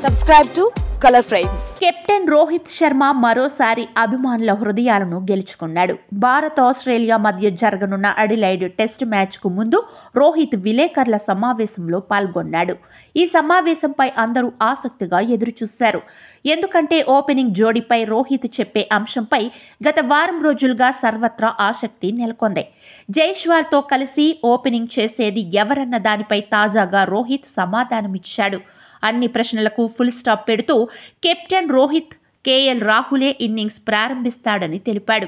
Subscribe to Color Frames. Captain Rohit Sharma మరోసారి అభిమానుల హృదయాలను గెలుచుకున్నాడు. భారత్ ఆస్ట్రేలియా మధ్య జరగనున్న అడిలైడ్ టెస్ట్ మ్యాచ్కు ముందు రోహిత్ విలేకరుల సమావేశంలో పాల్గొన్నాడు. ఈ సమావేశంపై అందరూ ఆసక్తిగా ఎదురుచూశారు. ఎందుకంటే ఓపెనింగ్ జోడీపై రోహిత్ చెప్పే అంశంపై గత వారం రోజులుగా సర్వత్రా ఆసక్తి నెలకొంది. జైస్వాల్తో కలిసి ఓపెనింగ్ చేసేది ఎవరన్న దానిపై తాజాగా రోహిత్ సమాధానమిచ్చాడు. అన్ని ప్రశ్నలకు ఫుల్ స్టాప్ పెడుతూ కెప్టెన్ రోహిత్ కేఎల్ రాహులే ఇన్నింగ్స్ ప్రారంభిస్తాడని తెలిపాడు.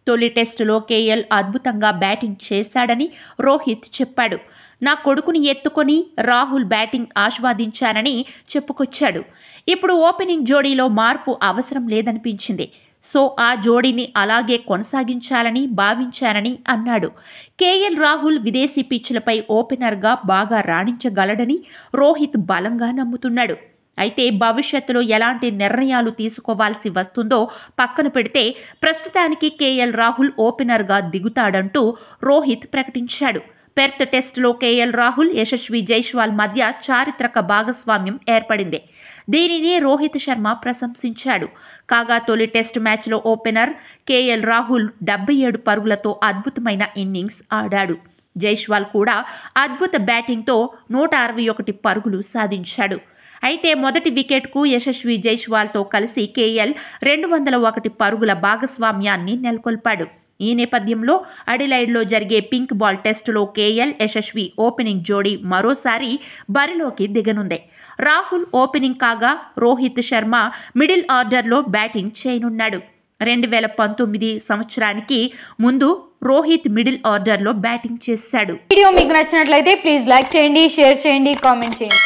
తొలి టెస్టులో కేఎల్ అద్భుతంగా బ్యాటింగ్ చేశాడని రోహిత్ చెప్పాడు. నా కొడుకుని ఎత్తుకొని రాహుల్ బ్యాటింగ్ ఆస్వాదించానని చెప్పుకొచ్చాడు. ఇప్పుడు ఓపెనింగ్ జోడీలో మార్పు అవసరం లేదనిపించింది. సో ఆ జోడీని అలాగే కొనసాగించాలని భావించానని అన్నాడు. కేఎల్ రాహుల్ విదేశీ పిచ్లపై ఓపెనర్గా బాగా రాణించగలడని రోహిత్ బలంగా నమ్ముతున్నాడు. అయితే భవిష్యత్తులో ఎలాంటి నిర్ణయాలు తీసుకోవాల్సి వస్తుందో పక్కన పెడితే ప్రస్తుతానికి కేఎల్ రాహుల్ ఓపెనర్గా దిగుతాడంటూ రోహిత్ ప్రకటించాడు. పెర్త్ టెస్టులో కేఎల్ రాహుల్, యశస్వి జైస్వాల్ మధ్య చారిత్రక భాగస్వామ్యం ఏర్పడింది. దీనిని రోహిత్ శర్మ ప్రశంసించాడు. కాగా తొలి టెస్ట్ మ్యాచ్లో ఓపెనర్ కేఎల్ రాహుల్ 77 పరుగులతో అద్భుతమైన ఇన్నింగ్స్ ఆడాడు. జైస్వాల్ కూడా అద్భుత బ్యాటింగ్తో 161 పరుగులు సాధించాడు. అయితే మొదటి వికెట్కు యశస్వి జైస్వాల్తో కలిసి కేఎల్ 201 పరుగుల భాగస్వామ్యాన్ని నెలకొల్పాడు. ఈ నేపథ్యంలో అడిలైడ్లో జరిగే పింక్ బాల్ టెస్టులో కేఎల్, యశస్వి ఓపెనింగ్ జోడీ మరోసారి బరిలోకి దిగనుంది. రాహుల్ ఓపెనింగ్ కాగా రోహిత్ శర్మ మిడిల్ ఆర్డర్లో బ్యాటింగ్ చేయనున్నాడు. 2019 సంవత్సరానికి ముందు రోహిత్ మిడిల్ ఆర్డర్లో బ్యాటింగ్ చేశాడు. వీడియో మీకు నచ్చినట్లయితే ప్లీజ్ లైక్ చేయండి, షేర్ చేయండి, కామెంట్ చేయండి.